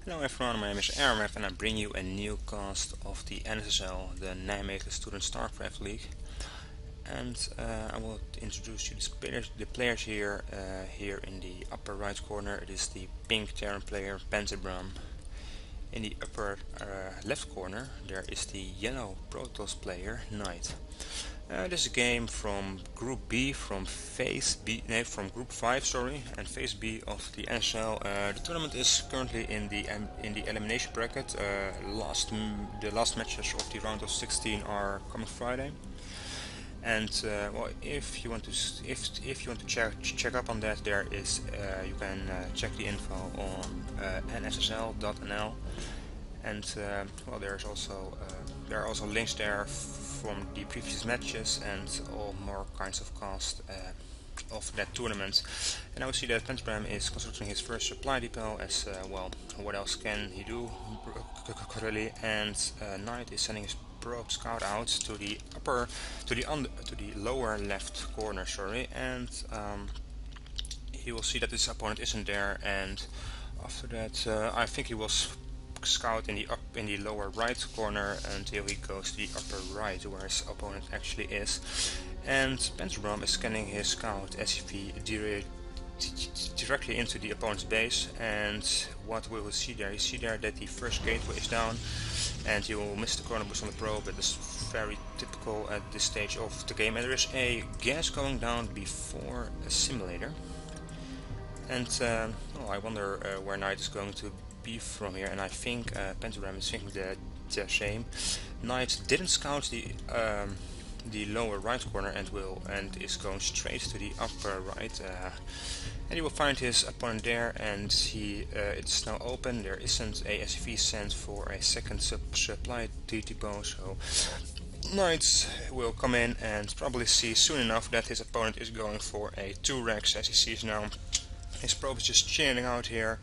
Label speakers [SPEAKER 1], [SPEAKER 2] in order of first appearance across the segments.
[SPEAKER 1] Hello everyone, my name is Airmap and I bring you a new cast of the NSSL, the Nijmegen Student StarCraft League. And I will introduce you the players here. Here in the upper right corner it is the pink Terran player Pentabram. In the upper left corner there is the yellow Protoss player Knight. This is a game from Group B, from Group 5, sorry, and Phase B of the NSL. The tournament is currently in the elimination bracket. The last matches of the round of 16 are coming Friday. And well, if you want to check up on that, there is you can check the info on NSSL.nl. And well, there are also links there from the previous matches and all more kinds of cast of that tournament. And now we see that Pentabram is constructing his first supply depot, as well, what else can he do really? And Knight is sending his probe scout out to the lower left corner, sorry, and he will see that his opponent isn't there, and after that I think he will scout in the lower right corner until he goes to the upper right where his opponent actually is. And Pentabram is scanning his scout as if he directly into the opponent's base, and what we will see there, you see there that the first gateway is down and he will miss the corner boost on the probe. That is very typical at this stage of the game, and there is a gas going down before a simulator. And well, I wonder where Knight is going to be from here, and I think Pentabram is thinking the same. Knight didn't scout the lower right corner and is going straight to the upper right, and he will find his opponent there, and it's now open. There isn't a SCV sent for a second supply depot, so Knight will come in and probably see soon enough that his opponent is going for a 2-Rex, as he sees now. His probe is just chilling out here.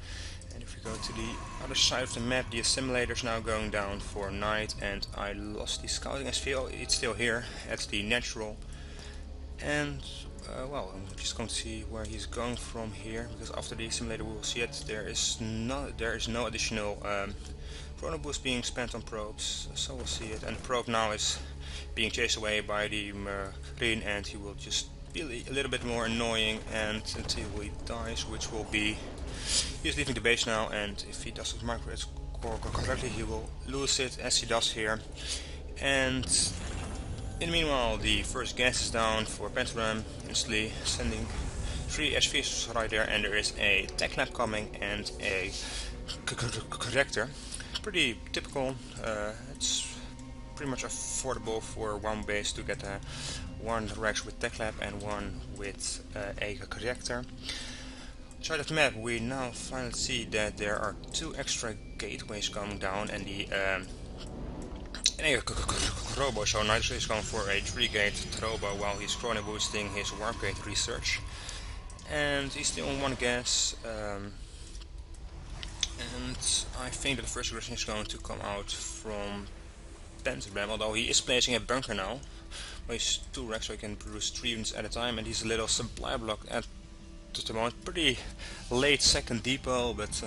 [SPEAKER 1] And if we go to the other side of the map, the assimilator is now going down for Knight, and I lost the scouting SVO. It's still here at the natural. And well, I'm just going to see where he's going from here, because after the assimilator we will see it. There is no additional chrono boost being spent on probes, so we'll see it. And the probe now is being chased away by the Marine, and he will just be a little bit more annoying and until he dies, which will be. He's leaving the base now, and if he doesn't micro it correctly he will lose it, as he does here. And in the meanwhile the first gas is down for Pentabram, instantly sending 3 SVs right there, and there is a tech lab coming and a corrector. Pretty typical. It's pretty much affordable for one base to get one Rex with tech lab and one with a corrector. Side of the map, we now finally see that there are 2 extra gateways coming down, and the Robo, so Knight is going for a 3-gate Robo while he's chrono boosting his warp gate research, and he's still on 1 gas. And I think that the first aggression is going to come out from Pentabram, although he is placing a bunker now. Well, he's 2 racks, so he can produce 3 units at a time, and he's a little supply block at the moment. Pretty late second depot, but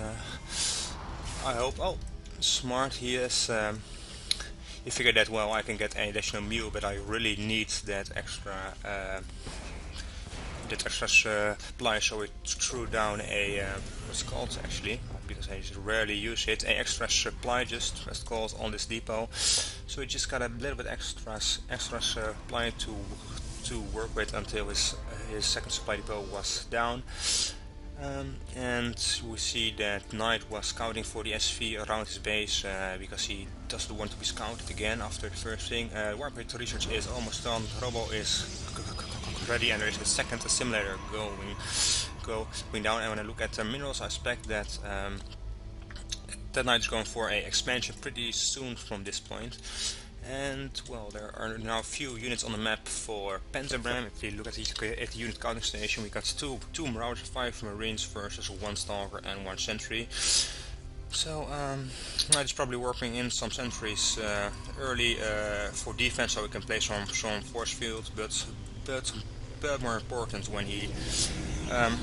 [SPEAKER 1] I hope. Oh, smart he is. He figured that, well, I can get an additional mule, but I really need that extra supply, so it threw down a what's it called actually, because I just rarely use it, a extra supply, just as called, on this depot. So he just got a little bit extra supply to work with until his second supply depot was down. And we see that Knight was scouting for the SV around his base, because he doesn't want to be scouted again after the first thing. Warp gate research is almost done, Robo is ready, and there is a second assimilator going down. And when I look at the minerals, I expect that that Knight is going for a expansion pretty soon from this point. And well, there are now a few units on the map for Pentabram. If you look at the unit counting station, we got two Marauders, 5 Marines versus 1 Stalker and 1 Sentry. So Knight is probably working in some sentries early for defense, so we can play some force field. But more important, when you have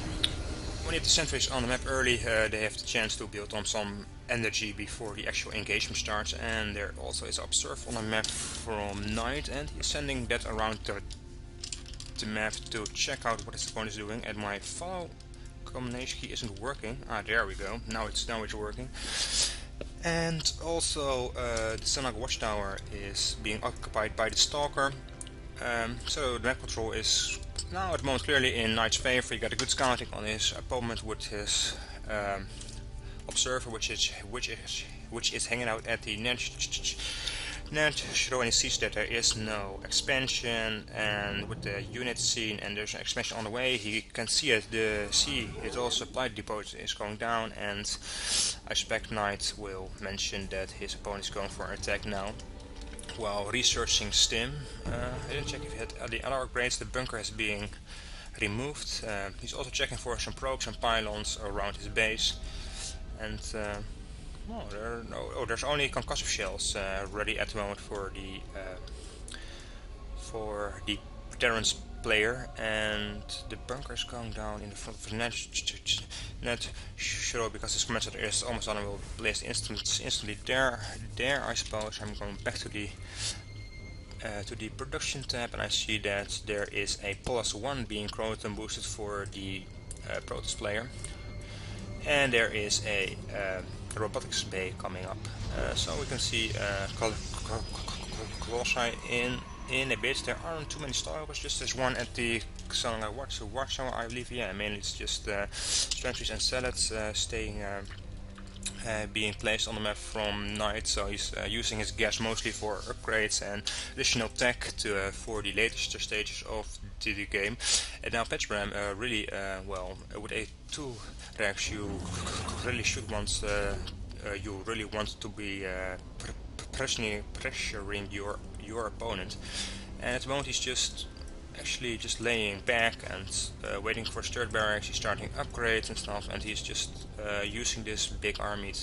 [SPEAKER 1] the sentries on the map early, they have the chance to build on some energy before the actual engagement starts. And there also is observe on a map from night, and he's sending that around the map to check out what his opponent is doing. And my follow combination key isn't working. There we go. Now it's working. And also the Sanag Watchtower is being occupied by the Stalker. So the map control is now at the moment clearly in Knight's favor. He got a good scouting on his opponent with his observer, which is hanging out at the net shadow, and he sees that there is no expansion, and with the unit seen and there's an expansion on the way, he can see it. His all supply depot is going down, and I expect Knight will mention that his opponent is going for an attack now. While researching Stim, I didn't check if he had the other upgrades. The bunker is being removed. He's also checking for some probes and pylons around his base, and there's only concussive shells ready at the moment for the Terrence player, and the bunker is going down in the front of the net shadow because his command center is almost done and will be placed instantly there. I suppose I'm going back to the production tab, and I see that there is a +1 being created and boosted for the Protoss player, and there is a robotics bay coming up, so we can see Colossi in a bit. There aren't too many stalkers, just there's one at the Watchtower, I believe. Yeah, mainly it's just sentries and salads staying being placed on the map from night, so he's using his gas mostly for upgrades and additional tech for the later stages of the game. And now Pentabram really well, with a 2 Rex you really should want you really want to be pressuring your opponent, and at the moment he's just laying back and waiting for his third barracks. He's starting upgrades and stuff, and he's just using this big army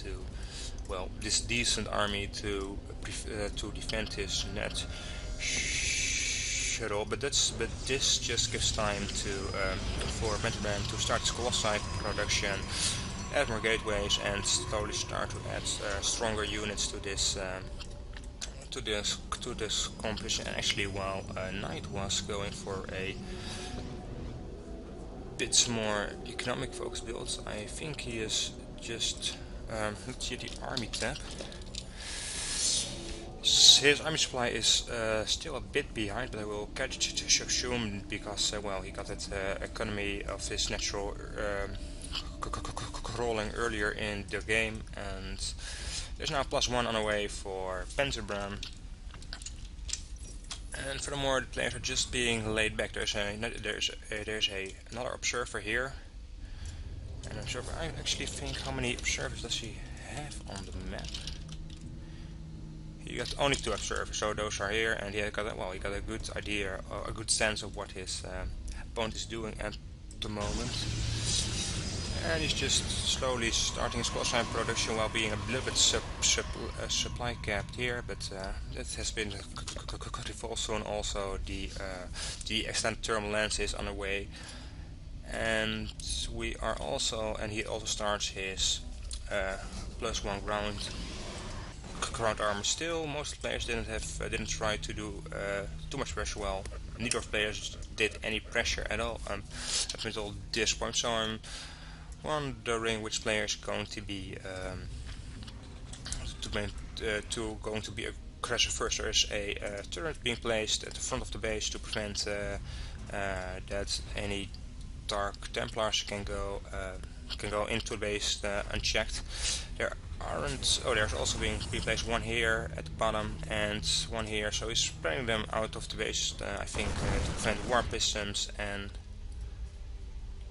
[SPEAKER 1] this decent army to defend his net shadow. But this just gives time for Pentabram to start his Colossi production, add more gateways, and slowly start to add stronger units to this competition. And actually, while Knight was going for a bit more economic focused builds, I think he is just let's see the army tab. His army supply is still a bit behind, but I will catch to assume because well, he got that economy of his natural crawling earlier in the game, and there's now +1 on the way for Pentabram. And furthermore, the players are just being laid back. There's another observer here. An observer. I actually think, how many observers does he have on the map? He got only 2 observers, so those are here, and he got a good idea, a good sense of what his opponent is doing at the moment. And he's just slowly starting his Colossi production while being a little bit supply capped here, but that has been revolved soon. Also, the extended thermal lens is on the way, and he also starts his +1 ground armor. Still, most players didn't try to do too much pressure. Well, neither of players did any pressure at all up until this point. So I'm wondering which player is going to be going to be aggressive first. There is a turret being placed at the front of the base to prevent that any Dark Templars can go into the base unchecked. There's also being placed one here at the bottom and one here, so he's spreading them out of the base, I think, to prevent warp systems and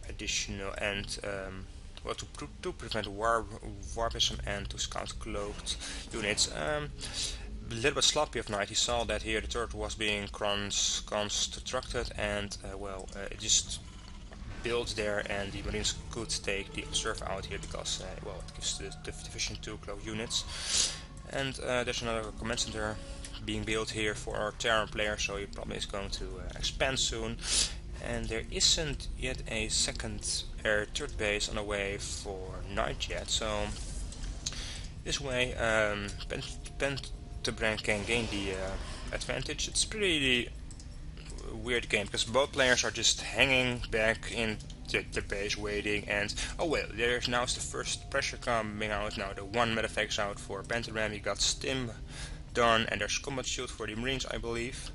[SPEAKER 1] additional to prevent warpism and to scout cloaked units. A little bit sloppy of Knight. He saw that here the turret was being constructed, and it just built there, and the Marines could take the observer out here because it gives the division 2 cloaked units. And there's another command center being built here for our Terran player, so he probably is going to expand soon. And there isn't yet a third base on the way for Knight yet, so This way, Pentabram can gain the advantage. It's pretty weird game because both players are just hanging back in the base waiting, and oh well, there's now the first pressure coming out. Now the one medevac's out for Pentabram. He got Stim done, and there's combat shield for the Marines, I believe.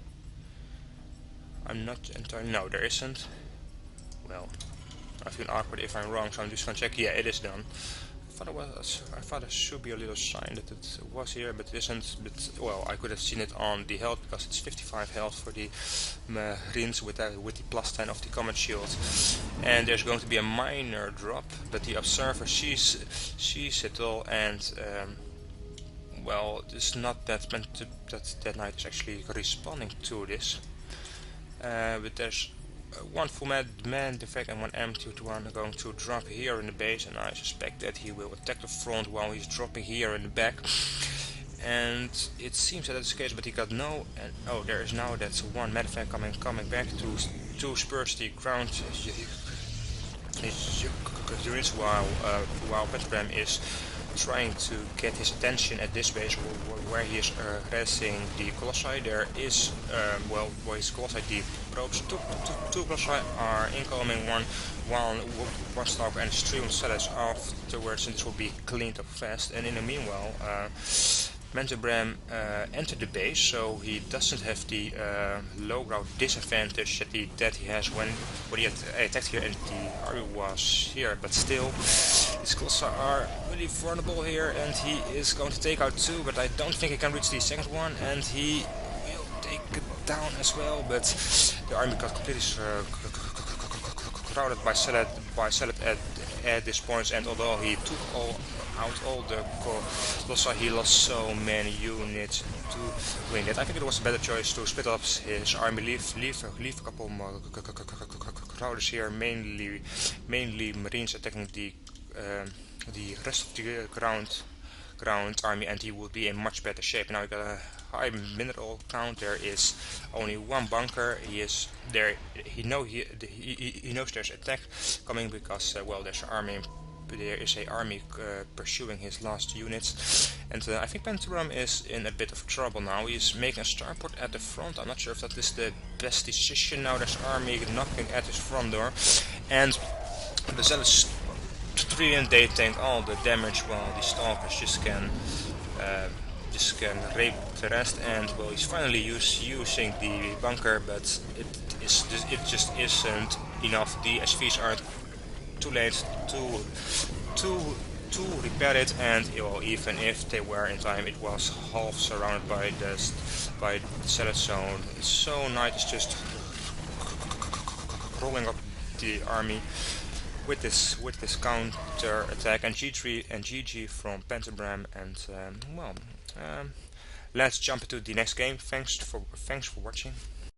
[SPEAKER 1] I'm not entirely. No, there isn't. Well, I feel awkward if I'm wrong, so I'm just gonna check. Yeah, it is done. I thought there should be a little sign that it was here, but it isn't. But well, I could have seen it on the health because it's 55 health for the Marines with the plus 10 of the combat shield. And there's going to be a minor drop, but the observer sees it all, and well, it's not that that knight is actually responding to this. But there's one full man defect and one empty one going to drop here in the base, and I suspect that he will attack the front while he's dropping here in the back. And it seems that that's the case, but he got no. And oh, there is now that one medevac coming back to spurs the ground. Units while Pentabram is trying to get his attention at this base where he is resting the Colossi. There is, well, where his Colossi, the probes, two Colossi are incoming, one stalker and 3 sellers afterwards, and this will be cleaned up fast. And in the meanwhile, Pentabram entered the base, so he doesn't have the low ground disadvantage that he has when he attacked here and the army was here, but still his Colossi are really vulnerable here, and he is going to take out 2, but I don't think he can reach the second one, and he will take it down as well, but the army got completely crowded by Salat at this point, and although he took out all the Colossi, he lost so many units to win it. I think it was a better choice to split up his army, leave a couple more crowders here, mainly Marines attacking the rest of the ground army, and he would be in much better shape. Now we got a high mineral count. There is only one bunker. He is there. He knows there's attack coming because well, there's an army. There is a army pursuing his last units, and I think Pentabram is in a bit of trouble now. He's making a starport at the front. I'm not sure if that is the best decision. Now there's army knocking at his front door, and the zealots 3 and they tank all the damage while the stalkers just can rape the rest. And well, he's finally using the bunker, but it just isn't enough. The SVs are too late to repair it, and well, even if they were in time, it was half surrounded by the zealot zone. So Knight is just rolling up the army with this counter attack, and G3 and GG from Pentabram, and well, let's jump into the next game. Thanks for watching.